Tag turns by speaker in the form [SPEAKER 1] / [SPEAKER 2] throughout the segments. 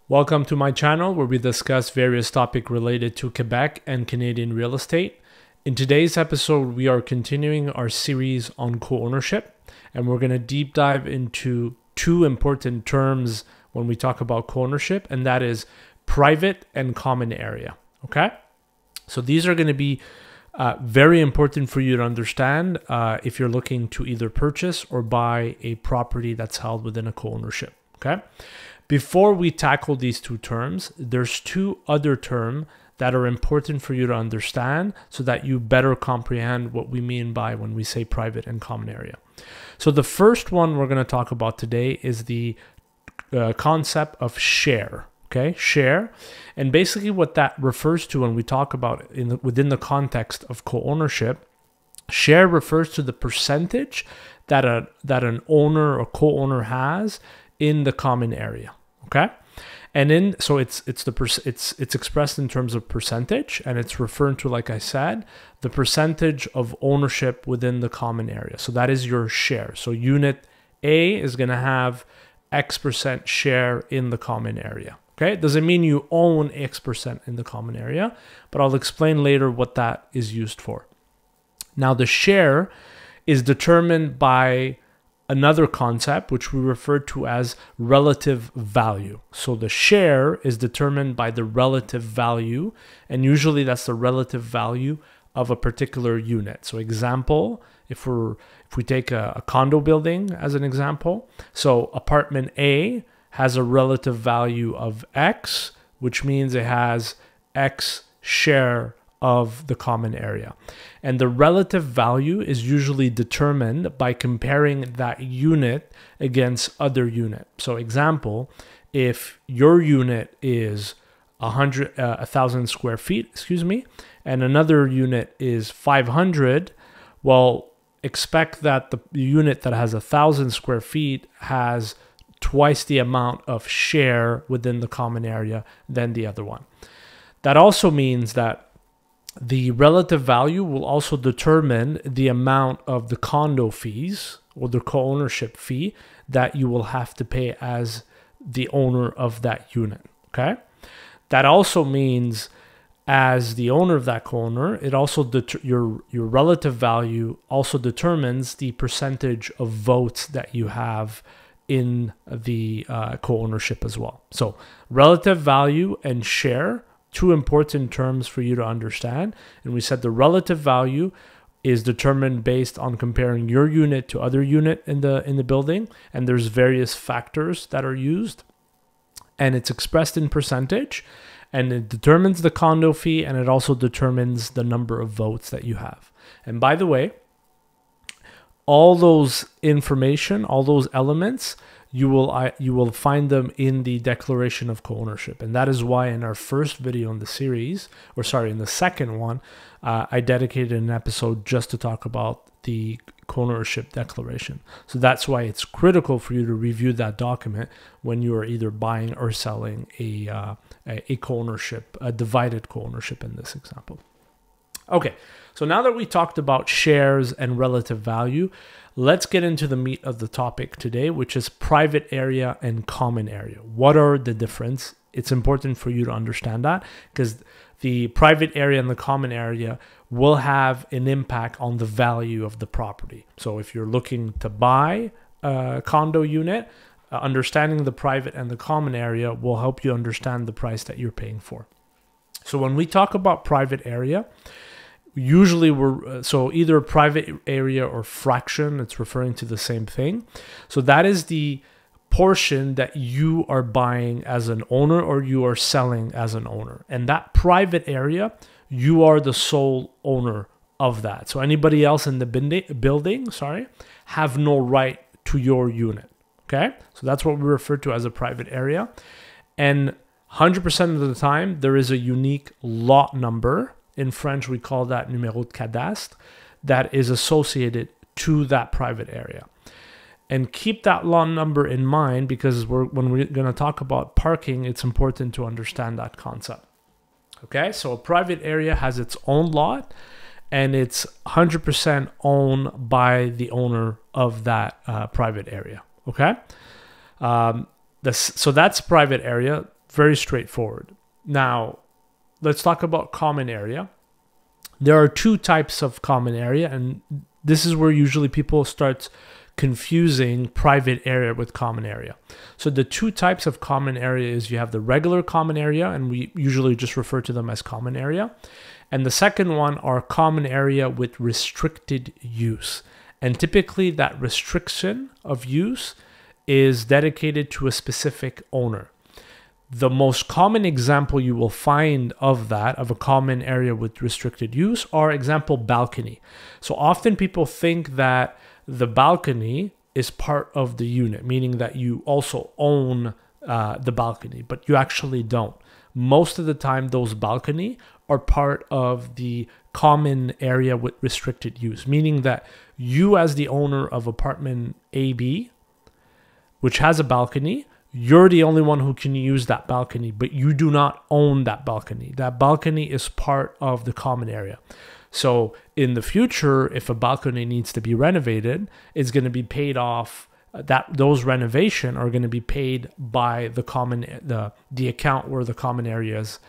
[SPEAKER 1] Welcome to my channel where we discuss various topics related to Quebec and Canadian real estate. In today's episode, we are continuing our series on co-ownership, and we're going to deep dive into two important terms when we talk about co-ownership, and that is private and common area. Okay? So these are going to be very important for you to understand if you're looking to either purchase or buy a property that's held within a co-ownership. Okay? Before we tackle these two terms, there's two other terms that are important for you to understand so that you better comprehend what we mean by when we say private and common area. So the first one we're going to talk about today is the concept of share. Okay, share. And basically what that refers to when we talk about within the context of co-ownership, share refers to the percentage that an owner or co-owner has in the common area. Okay, and so it's expressed in terms of percentage, and it's referring to, like I said, the percentage of ownership within the common area. So that is your share. So unit A is going to have X% share in the common area. Okay, it doesn't mean you own X% in the common area, but I'll explain later what that is used for. Now, the share is determined by another concept which we refer to as relative value. So the share is determined by the relative value, and usually that's the relative value of a particular unit. So example, if we take a condo building as an example, so apartment A has a relative value of X, which means it has X share of the common area. And the relative value is usually determined by comparing that unit against other unit. So example, if your unit is 1,000 square feet, and another unit is 500, well, expect that the unit that has 1,000 square feet has twice the amount of share within the common area than the other one. That also means that the relative value will also determine the amount of the condo fees or the co-ownership fee that you will have to pay as the owner of that unit. Okay, that also means as the owner of that co-owner, it also your relative value also determines the percentage of votes that you have in the co-ownership as well. So relative value and share, two important terms for you to understand. And we said the relative value is determined based on comparing your unit to other unit in the building, and there's various factors that are used, and it's expressed in percentage, and it determines the condo fee, and it also determines the number of votes that you have. And by the way, all those information, all those elements, you will find them in the declaration of co-ownership. And that is why in our first video in the series, in the second one, I dedicated an episode just to talk about the co-ownership declaration. So that's why it's critical for you to review that document when you are either buying or selling a co-ownership, a divided co-ownership in this example. Okay, so now that we talked about shares and relative value, let's get into the meat of the topic today, which is private area and common area. What are the difference? It's important for you to understand that because the private area and the common area will have an impact on the value of the property. So if you're looking to buy a condo unit, understanding the private and the common area will help you understand the price that you're paying for. So when we talk about private area, usually so either private area or fraction, it's referring to the same thing. So that is the portion that you are buying as an owner or you are selling as an owner. And that private area, you are the sole owner of that. So anybody else in the building, have no right to your unit. Okay? So that's what we refer to as a private area. And 100% of the time, there is a unique lot number. In French, we call that numéro de cadastre, that is associated to that private area. And keep that lot number in mind because when we're going to talk about parking, it's important to understand that concept. Okay, so a private area has its own lot, and it's 100% owned by the owner of that private area. Okay, so that's private area. very straightforward. Now, let's talk about common area. There are two types of common area, and this is where usually people start confusing private area with common area. So the two types of common area is you have the regular common area, and we usually just refer to them as common area. And the second one are common area with restricted use. And typically that restriction of use is dedicated to a specific owner. The most common example you will find of that, of a common area with restricted use, are example balcony. So often people think that the balcony is part of the unit, meaning that you also own the balcony, but you actually don't. Most of the time, those balcony are part of the common area with restricted use, meaning that you as the owner of apartment AB, which has a balcony, you're the only one who can use that balcony, but you do not own that balcony. That balcony is part of the common area. So in the future, if a balcony needs to be renovated, it's going to be paid off. Those renovation are going to be paid by the the account where the common areas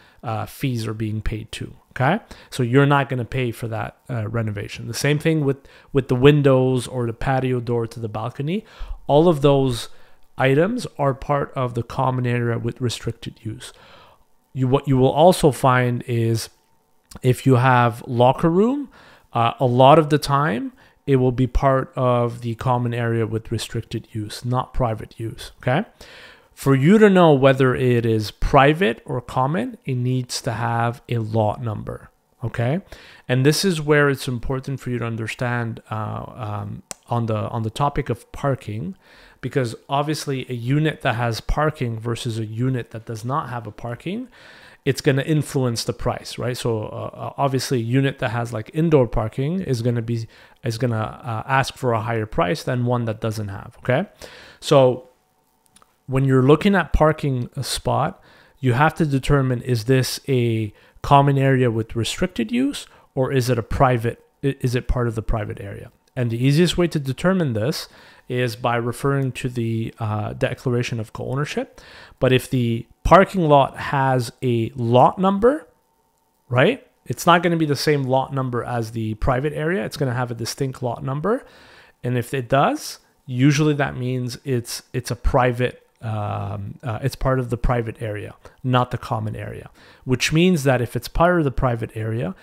[SPEAKER 1] fees are being paid to. Okay, so you're not going to pay for that renovation. The same thing with the windows or the patio door to the balcony. All of those items are part of the common area with restricted use. What you will also find is if you have locker room, a lot of the time it will be part of the common area with restricted use, not private use. Okay. For you to know whether it is private or common, it needs to have a lot number. Okay. And this is where it's important for you to understand on the topic of parking, because obviously a unit that has parking versus a unit that does not have a parking, it's going to influence the price, right? So obviously a unit that has like indoor parking is going to ask for a higher price than one that doesn't have. Okay. So when you're looking at parking a spot, you have to determine, is this a common area with restricted use, or is it is it part of the private area? And the easiest way to determine this is by referring to the declaration of co-ownership. But if the parking lot has a lot number, right? It's not going to be the same lot number as the private area. It's going to have a distinct lot number. And if it does, usually that means it's a private, it's part of the private area, not the common area, which means that if it's part of the private area,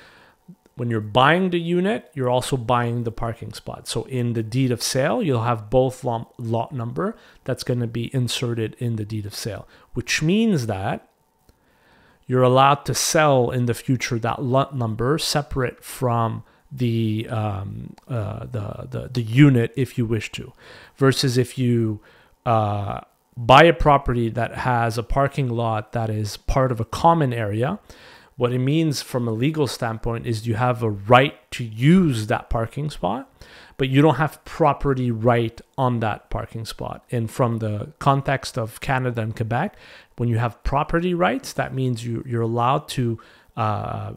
[SPEAKER 1] when you're buying the unit, you're also buying the parking spot. So in the deed of sale, you'll have both lot number that's going to be inserted in the deed of sale, which means that you're allowed to sell in the future that lot number separate from the unit if you wish to, versus if you buy a property that has a parking lot that is part of a common area. What it means from a legal standpoint is you have a right to use that parking spot, but you don't have property right on that parking spot. And from the context of Canada and Quebec, when you have property rights, that means you're allowed to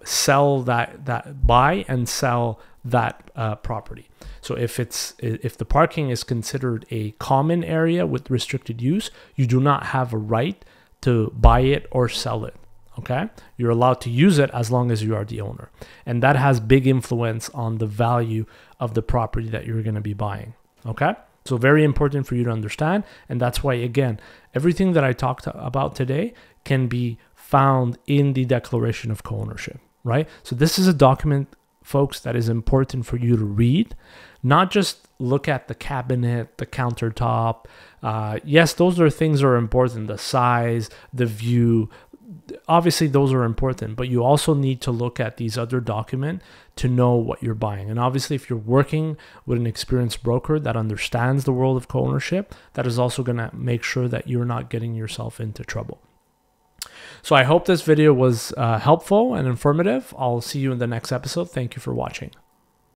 [SPEAKER 1] sell buy and sell that property. So if the parking is considered a common area with restricted use, you do not have a right to buy it or sell it. Okay, you're allowed to use it as long as you are the owner. And that has big influence on the value of the property that you're going to be buying. Okay, so very important for you to understand. And that's why, again, everything that I talked about today can be found in the declaration of co-ownership, right? So this is a document, folks, that is important for you to read, not just look at the cabinet, the countertop. Yes, those are things that are important, the size, the view. Obviously, those are important, but you also need to look at these other documents to know what you're buying. And obviously, if you're working with an experienced broker that understands the world of co-ownership, that is also going to make sure that you're not getting yourself into trouble. So I hope this video was helpful and informative. I'll see you in the next episode. Thank you for watching.